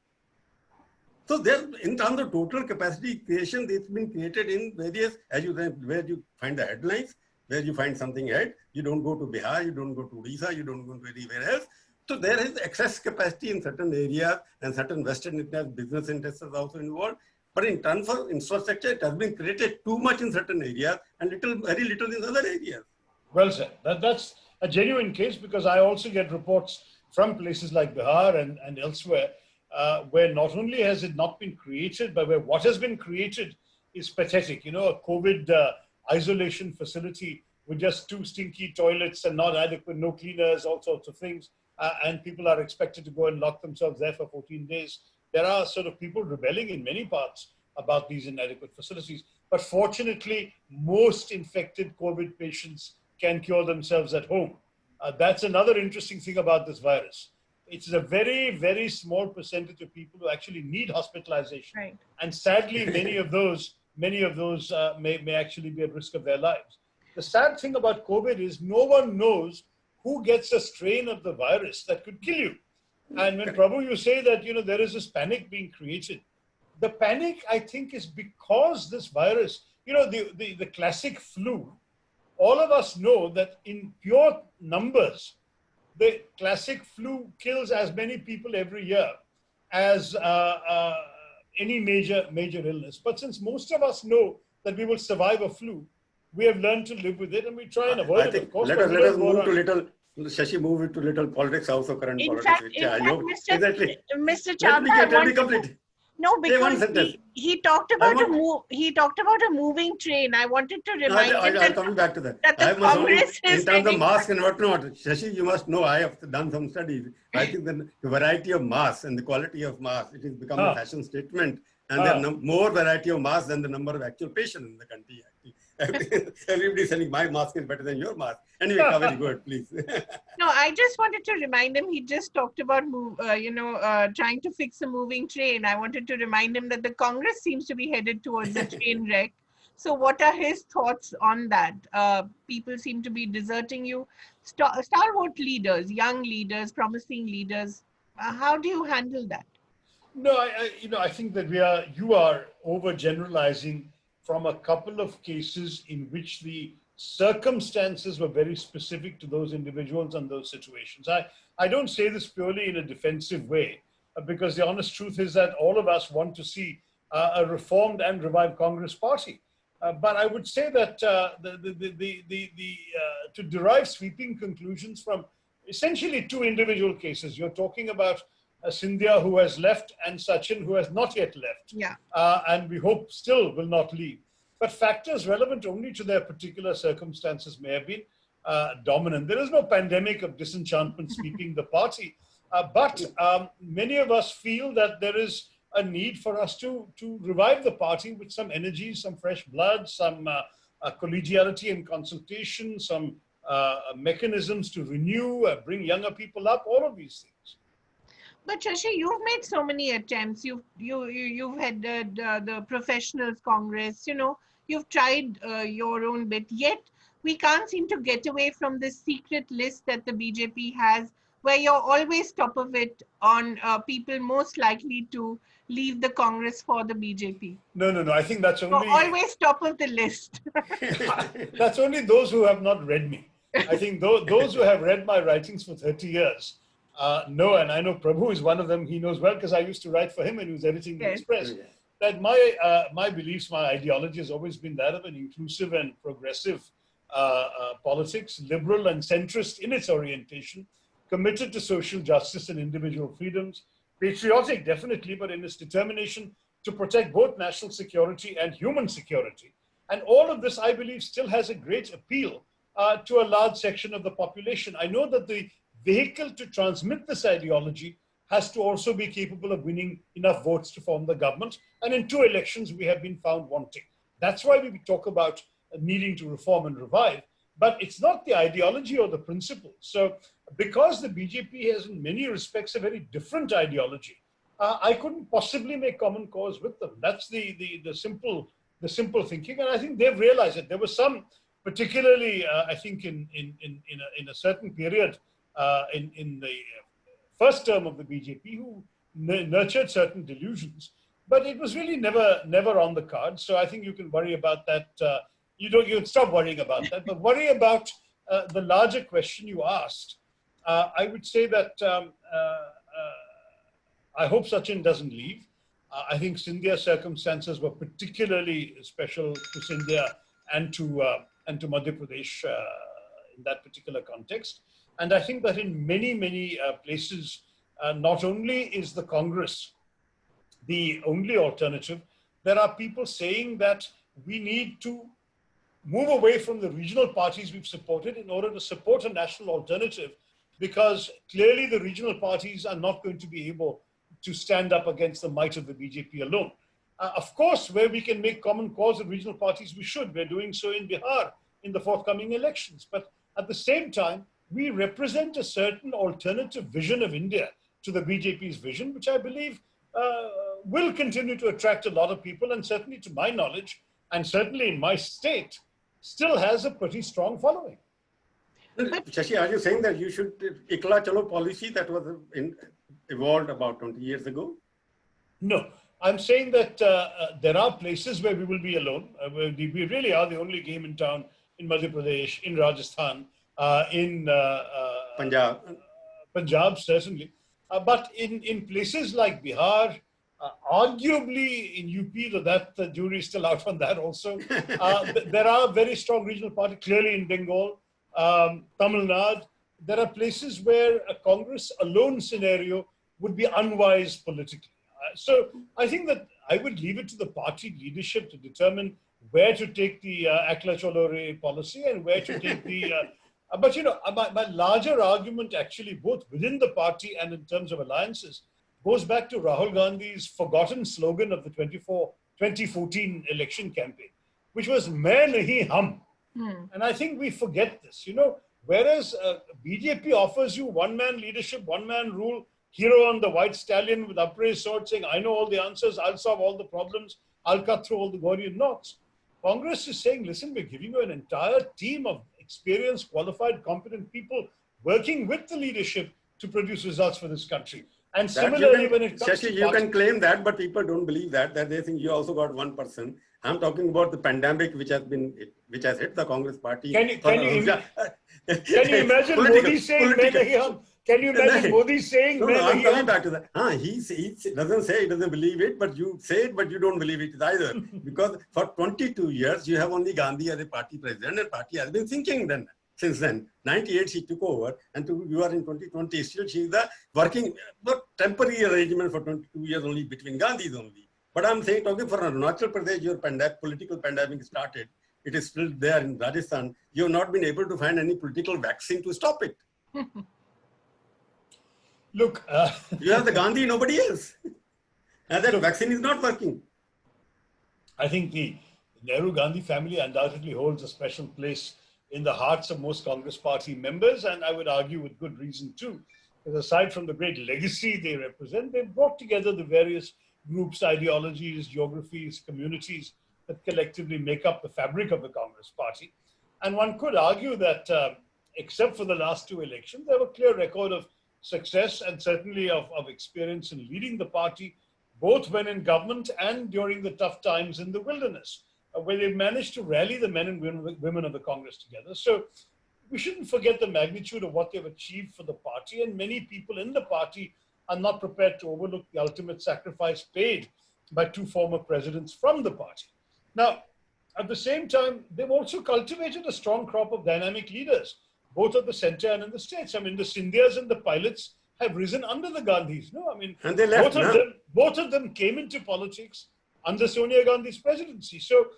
So there, in terms of total capacity creation, it's been created in various, where you find the headlines, where you find something ahead. You don't go to Bihar, you don't go to Odisha, you don't go to anywhere else. So there is excess capacity in certain areas, and certain Western business interests are also involved. But in terms of infrastructure, it has been created too much in certain areas and very little in other areas. Well said. That's a genuine case, because I also get reports from places like Bihar and elsewhere, where not only has it not been created, but where what has been created is pathetic. A COVID isolation facility with just 2 stinky toilets and not adequate, no cleaners, all sorts of things. And people are expected to go and lock themselves there for 14 days. there are sort of people rebelling in many parts about these inadequate facilities. But fortunately, most infected COVID patients can cure themselves at home. That's another interesting thing about this virus. It's a very, very small percentage of people who actually need hospitalization. Right. And sadly, many of those may actually be at risk of their lives. The sad thing about COVID is no one knows who gets a strain of the virus that could kill you. And when Prabhu, you say that, there is this panic being created, the panic, I think, is because this virus, the classic flu, all of us know that in pure numbers, the classic flu kills as many people every year as any major illness. But since most of us know that we will survive a flu, we have learned to live with it, and we try and avoid it, of course. Let us move to little, Shashi, move it to little politics, also current In politics. fact, Exactly. Mr. Let me Chawla, complete. no, because sentence. he talked about he talked about a moving train. I wanted to remind him I'm coming back to that. that the I must only, Congress is in terms of heading- masks and whatnot, Shashi, you must know, I have done some studies. I think the variety of masks and the quality of masks, it has become a fashion statement. And there are more variety of masks than the number of actual patients in the country. Everybody saying my mask is better than your mask. Anyway, Kaveri, go ahead, please. No, I just wanted to remind him. He just talked about trying to fix a moving train. I wanted to remind him that the Congress seems to be headed towards a train wreck. So, what are his thoughts on that? People seem to be deserting you. Stalwart leaders, young leaders, promising leaders. How do you handle that? No, I think that you are overgeneralizing from a couple of cases in which the circumstances were very specific to those individuals and those situations. I don't say this purely in a defensive way, because the honest truth is that all of us want to see a reformed and revived Congress party. But I would say that to derive sweeping conclusions from essentially two individual cases, you're talking about Scindia, who has left, and Sachin, who has not yet left. Yeah. And we hope still will not leave. But factors relevant only to their particular circumstances may have been dominant. There is no pandemic of disenchantment sweeping the party. But many of us feel that there is a need for us to revive the party with some energy, some fresh blood, some collegiality and consultation, some mechanisms to renew, bring younger people up, all of these things. But Shashi, you've made so many attempts. You've headed the Professionals Congress. You've tried your own bit. Yet we can't seem to get away from this secret list that the BJP has, where you're always top of it on people most likely to leave the Congress for the BJP. No. I think that's only... You're always top of the list. That's only those who have not read me. I think those who have read my writings for 30 years know, and I know Prabhu is one of them. He knows well because I used to write for him and he was editing the Express. That my beliefs, my ideology has always been that of an inclusive and progressive politics, liberal and centrist in its orientation, committed to social justice and individual freedoms, patriotic definitely, but in its determination to protect both national security and human security. And all of this, I believe, still has a great appeal to a large section of the population. I know that the vehicle to transmit this ideology has to also be capable of winning enough votes to form the government. And in 2 elections, we have been found wanting. That's why we talk about needing to reform and revive. But it's not the ideology or the principles. So because the BJP has in many respects a very different ideology, I couldn't possibly make common cause with them. That's the simple thinking. And I think they've realized it. There was some, particularly, I think in a certain period, in the first term of the BJP, who nurtured certain delusions, but it was really never on the card. So I think you can worry about that. You can stop worrying about that, but worry about the larger question you asked. I would say that I hope Sachin doesn't leave. I think Scindia's circumstances were particularly special to Scindia and to Madhya Pradesh in that particular context. And I think that in many places, not only is the Congress the only alternative, there are people saying that we need to move away from the regional parties we've supported in order to support a national alternative, because clearly the regional parties are not going to be able to stand up against the might of the BJP alone. Of course, where we can make common cause with regional parties, we should. We're doing so in Bihar in the forthcoming elections. But at the same time, we represent a certain alternative vision of India to the BJP's vision, which I believe will continue to attract a lot of people, and certainly to my knowledge, and certainly in my state, still has a pretty strong following. Shashi, are you saying that you should Ikla Chalo policy that was evolved about 20 years ago? No, I'm saying that there are places where we will be alone. We really are the only game in town in Madhya Pradesh, in Rajasthan, in Punjab, certainly. But in places like Bihar, arguably in UP, though that the jury is still out on that also, there are very strong regional parties, clearly in Bengal, Tamil Nadu. There are places where a Congress alone scenario would be unwise politically. So I think that I would leave it to the party leadership to determine where to take the Akla Cholore policy and where to take the... but, you know, my larger argument actually, both within the party and in terms of alliances, goes back to Rahul Gandhi's forgotten slogan of the 2014 election campaign, which was "Main nahi hum." And I think we forget this, you know, whereas BJP offers you one-man leadership, one-man rule, hero on the white stallion with upraised sword saying, I know all the answers, I'll solve all the problems, I'll cut through all the Gordian knots. Congress is saying, listen, we're giving you an entire team of experienced, qualified, competent people working with the leadership to produce results for this country. And similarly, when it comes Shashi, to you can claim that, but people don't believe that they think you also got one person. I'm talking about the pandemic which has hit the Congress party. Can you imagine Modi saying, "Main nahi hum"? Can you imagine Modi saying, no, I'm coming back to that. He doesn't say he doesn't believe it, but you say it, but you don't believe it either. Because for 22 years, you have only Gandhi as a party president, and party has been thinking then. Since then, 98 she took over, and you are in 2020, still she's the working, not temporary arrangement for 22 years only between Gandhis only. But I'm saying, talking for Arunachal Pradesh, your political pandemic started. It is still there in Rajasthan. You have not been able to find any political vaccine to stop it. Look, you have the Gandhi, nobody else. And that vaccine is not working. I think the Nehru-Gandhi family undoubtedly holds a special place in the hearts of most Congress party members, and I would argue with good reason too. Because aside from the great legacy they represent, they've brought together the various groups, ideologies, geographies, communities that collectively make up the fabric of the Congress party. And one could argue that, except for the last two elections, they have a clear record of success and certainly of experience in leading the party, both when in government and during the tough times in the wilderness, where they've managed to rally the men and women of the Congress together. So we shouldn't forget the magnitude of what they've achieved for the party, and many people in the party are not prepared to overlook the ultimate sacrifice paid by two former presidents from the party. Now, at the same time, they've also cultivated a strong crop of dynamic leaders, both at the center and in the states. I mean, the Scindias and the pilots have risen under the Gandhis. No, I mean, and they left, both of them came into politics under Sonia Gandhi's presidency. So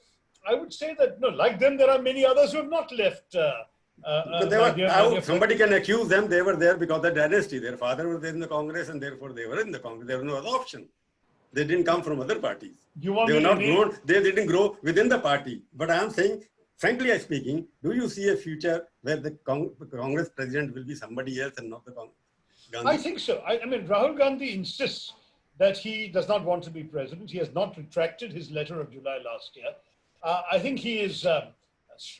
I would say that, no, like them, there are many others who have not left. Somebody can accuse them, they were there because of the dynasty. Their father was in the Congress and therefore they were in the Congress. There was no other option. They didn't come from other parties. They were not grown, they didn't grow within the party. But I am saying, frankly speaking, do you see a future where the Congress president will be somebody else and not the Congress? Gandhi? I think so. I mean, Rahul Gandhi insists that he does not want to be president. He has not retracted his letter of July last year. I think he is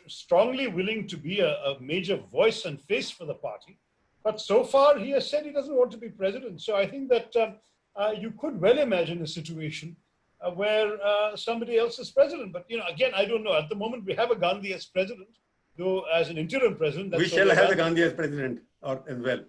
strongly willing to be a major voice and face for the party. But so far, he has said he doesn't want to be president. So I think that you could well imagine a situation where somebody else is president. But, you know, again, I don't know. At the moment, we have a Gandhi as president, though as an interim president. We shall have a Gandhi as president as well.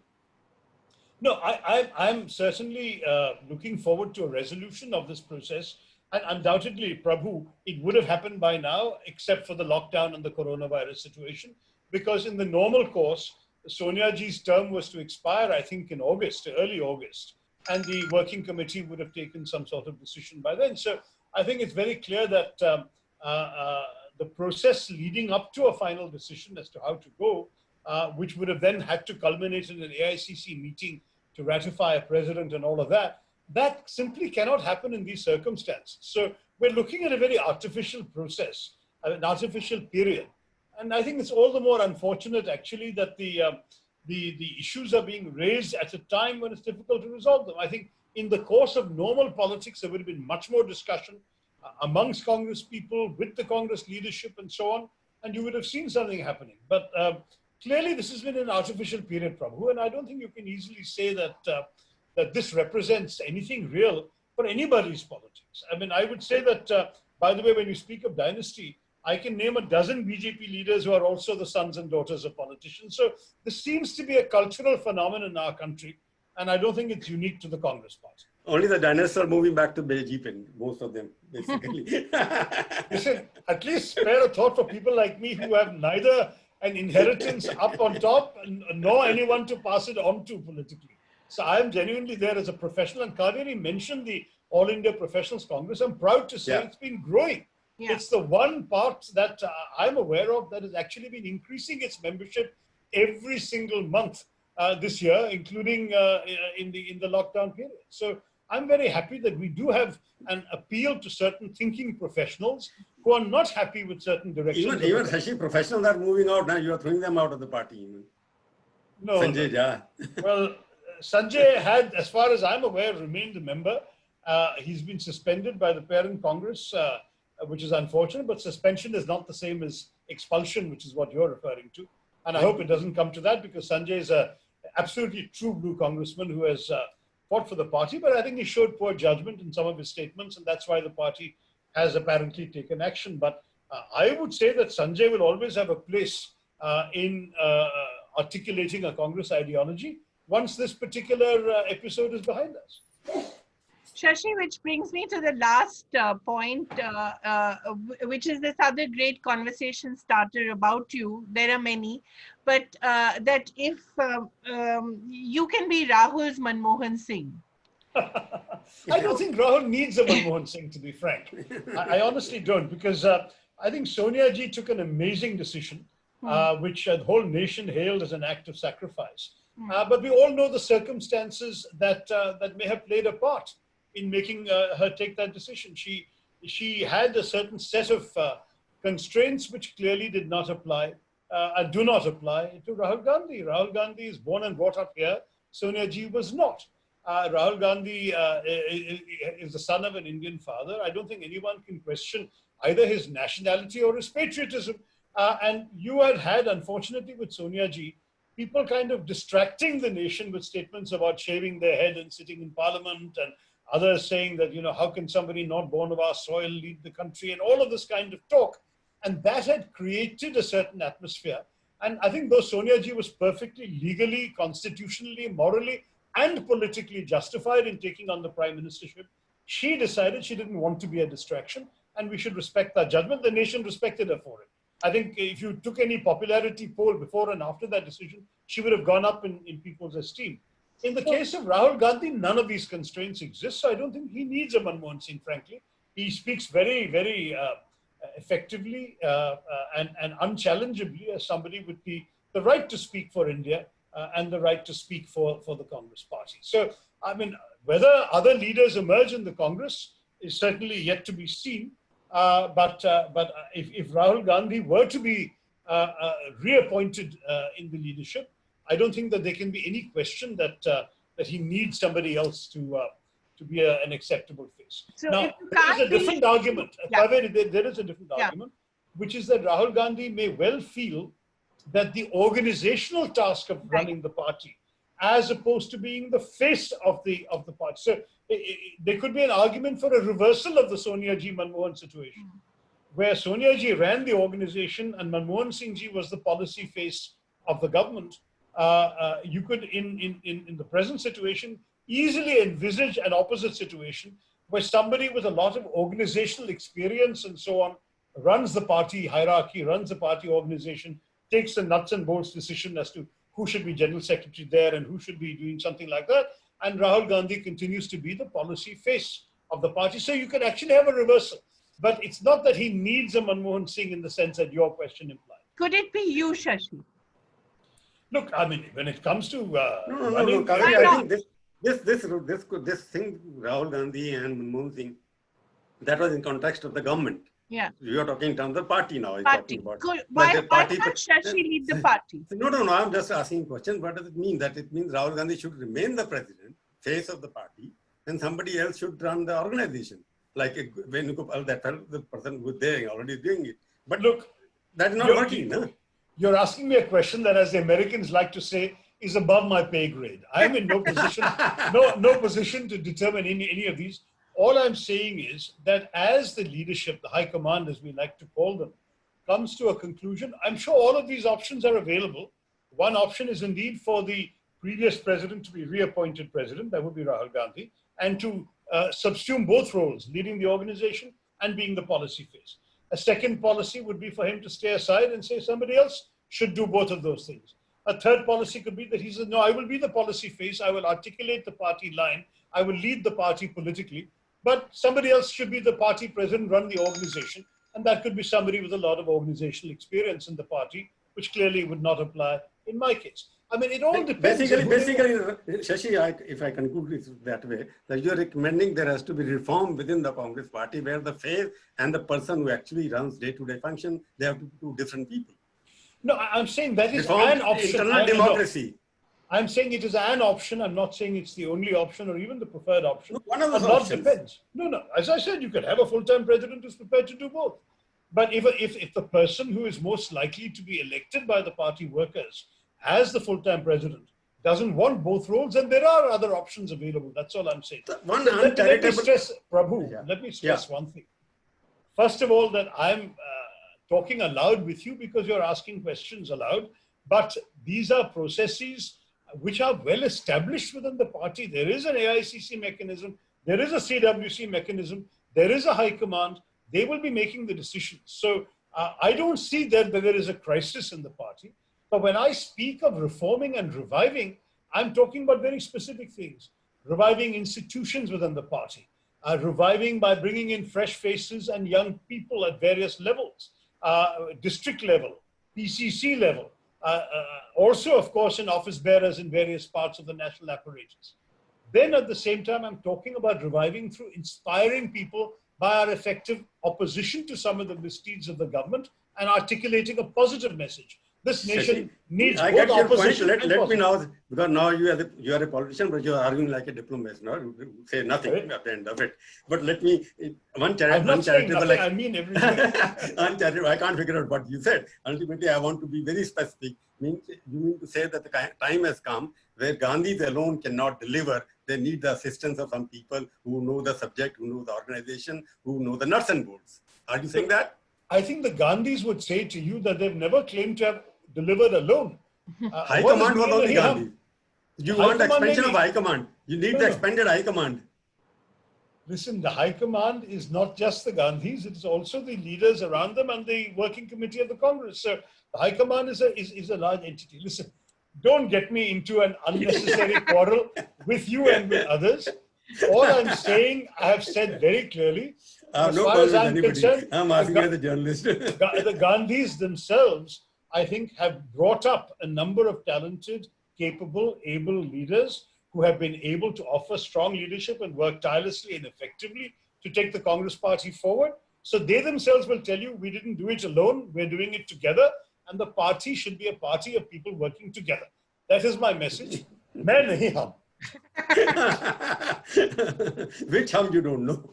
No, I'm certainly looking forward to a resolution of this process. And undoubtedly, Prabhu, it would have happened by now, except for the lockdown and the coronavirus situation, because in the normal course, Sonia Ji's term was to expire, I think, in August, early August, and the working committee would have taken some sort of decision by then. So I think it's very clear that the process leading up to a final decision as to how to go, which would have then had to culminate in an AICC meeting to ratify a president and all of that, That simply cannot happen in these circumstances. So we're looking at a very artificial process, an artificial period. And I think it's all the more unfortunate, actually, that the issues are being raised at a time when it's difficult to resolve them. I think in the course of normal politics, there would have been much more discussion amongst Congress people, with the Congress leadership and so on, and you would have seen something happening. But clearly, this has been an artificial period, Prabhu, and I don't think you can easily say that that this represents anything real for anybody's politics. I mean, I would say that, by the way, when you speak of dynasty, I can name a dozen BJP leaders who are also the sons and daughters of politicians. So this seems to be a cultural phenomenon in our country, and I don't think it's unique to the Congress party. Only the dynasties are moving back to BJP, most of them, basically. Listen, at least spare a thought for people like me who have neither an inheritance up on top nor anyone to pass it on to politically. So I am genuinely there as a professional, and Kaveri mentioned the All India Professionals Congress. I'm proud to say it's been growing. Yeah. It's the one part that I'm aware of that has actually been increasing its membership every single month this year, including in the lockdown period. So I'm very happy that we do have an appeal to certain thinking professionals who are not happy with certain directions. Even Shashi, professionals are moving out now. You are throwing them out of the party. No. Sanjay, yeah. Well, Sanjay had, as far as I'm aware, remained a member. He's been suspended by the parent Congress, which is unfortunate, but suspension is not the same as expulsion, which is what you're referring to. And I hope it doesn't come to that, because Sanjay is an absolutely true blue congressman who has fought for the party, but I think he showed poor judgment in some of his statements, and that's why the party has apparently taken action. But I would say that Sanjay will always have a place in articulating a Congress ideology once this particular episode is behind us. Shashi, which brings me to the last point, which is this other great conversation starter about you. There are many, but that if you can be Rahul's Manmohan Singh. I don't think Rahul needs a Manmohan Singh, to be frank. I honestly don't, because I think Sonia ji took an amazing decision, which the whole nation hailed as an act of sacrifice. But we all know the circumstances that may have played a part in making her take that decision. She had a certain set of constraints which clearly did not apply, do not apply to Rahul Gandhi. Rahul Gandhi is born and brought up here. Sonia ji was not. Rahul Gandhi is the son of an Indian father. I don't think anyone can question either his nationality or his patriotism. And you had, unfortunately, with Sonia ji, people kind of distracting the nation with statements about shaving their head and sitting in parliament, and others saying that, how can somebody not born of our soil lead the country, and all of this kind of talk. And that had created a certain atmosphere. And I think though Sonia ji was perfectly legally, constitutionally, morally, and politically justified in taking on the prime ministership, she decided she didn't want to be a distraction, and we should respect that judgment. The nation respected her for it. I think if you took any popularity poll before and after that decision, she would have gone up in people's esteem. In the case of Rahul Gandhi, none of these constraints exist, so I don't think he needs a Manmohan Singh, frankly. He speaks very, very effectively and unchallengeably as somebody with the right to speak for India and the right to speak for the Congress party. So, I mean, whether other leaders emerge in the Congress is certainly yet to be seen. But if Rahul Gandhi were to be reappointed in the leadership, I don't think that there can be any question that he needs somebody else to be an acceptable face. So now, there is a different argument. Yeah. There is a different argument, which is that Rahul Gandhi may well feel that the organizational task of running the party, as opposed to being the face of the party. So there could be an argument for a reversal of the Sonia ji Manmohan situation, where Sonia ji ran the organization and Manmohan Singh ji was the policy face of the government. You could, in the present situation, easily envisage an opposite situation where somebody with a lot of organizational experience and so on runs the party hierarchy, runs the party organization, takes the nuts and bolts decision as to who should be general secretary there and who should be doing something like that. And Rahul Gandhi continues to be the policy face of the party. So you can actually have a reversal. But it's not that he needs a Manmohan Singh in the sense that your question implied. Could it be you, Shashi? Look, I mean, when it comes to I think this thing, Rahul Gandhi and Manmohan Singh, that was in context of the government. Yeah. You are talking in terms of party now. Party. Good. Why can't Shashi lead the party? No. I'm just asking a question. What does it mean? That it means Rahul Gandhi should remain the president, face of the party, and somebody else should run the organization. Like Venugopal, that the person who was there already doing it. But look, that is not working. No? You're asking me a question that, as the Americans like to say, is above my pay grade. I am in no position, no position to determine any of these. All I'm saying is that as the leadership, the high command, as we like to call them, comes to a conclusion, I'm sure all of these options are available. One option is indeed for the previous president to be reappointed president, that would be Rahul Gandhi, and to subsume both roles, leading the organization and being the policy face. A second policy would be for him to stay aside and say somebody else should do both of those things. A third policy could be that he says, no, I will be the policy face, I will articulate the party line, I will lead the party politically, but somebody else should be the party president, run the organization, and that could be somebody with a lot of organizational experience in the party, which clearly would not apply in my case. I mean, it all depends. Basically, Shashi, if I conclude it that way, that you're recommending there has to be reform within the Congress party where the face and the person who actually runs day-to-day function, they have to be two different people. No, I'm saying that is reform an option. Internal democracy. I'm saying it is an option. I'm not saying it's the only option or even the preferred option. No, one of those options. Depends. No. As I said, you could have a full-time president who's prepared to do both. But if the person who is most likely to be elected by the party workers as the full-time president doesn't want both roles, then there are other options available. That's all I'm saying. Let me stress, Prabhu, let me stress one thing. First of all, that I'm talking aloud with you because you're asking questions aloud, but these are processes which are well established within the party. There is an AICC mechanism, there is a CWC mechanism, there is a high command. They will be making the decisions. So I don't see that there is a crisis in the party. But when I speak of reforming and reviving, I'm talking about very specific things. Reviving institutions within the party. Reviving by bringing in fresh faces and young people at various levels. District level, PCC level. Also, of course, in office bearers in various parts of the national apparatus. Then at the same time, I'm talking about reviving through inspiring people by our effective opposition to some of the misdeeds of the government and articulating a positive message. This nation needs both opposition and let me now, because now you are a politician, but you are arguing like a diplomat. No? You say nothing at the end of it. But let me, uncharitable. I mean everything. Uncharitable, I can't figure out what you said. Ultimately, I want to be very specific. You mean to say that the time has come where Gandhis alone cannot deliver. They need the assistance of some people who know the subject, who know the organization, who know the nuts and bolts. Are you saying that? I think the Gandhis would say to you that they've never claimed to have delivered alone. High command was only Gandhi. You want expansion of high command. You need the expanded high command. Listen, the high command is not just the Gandhis, it is also the leaders around them and the working committee of the Congress. So the high command is a large entity. Listen, don't get me into an unnecessary quarrel with you and with others. All I'm saying, I have said very clearly, as far as I'm concerned, I'm asking as a journalist. The Gandhis themselves, I think, have brought up a number of talented, capable, able leaders who have been able to offer strong leadership and work tirelessly and effectively to take the Congress party forward. So they themselves will tell you, we didn't do it alone, we're doing it together, and the party should be a party of people working together. That is my message. Main nahi hum. Which hum you don't know.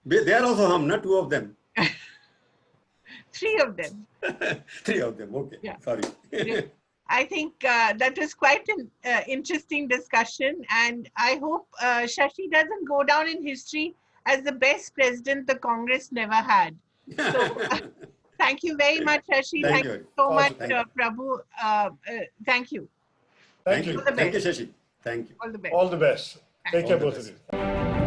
They are also hum, not two of them. Three of them. Three of them, okay. Yeah. Sorry. I think that was quite an interesting discussion, and I hope Shashi doesn't go down in history as the best president the Congress never had. So thank you very much, Shashi. Thank you so much, Prabhu. Thank you. Thank you. Thank you, Shashi. Thank you. All the best. All the best. Take care, both of you.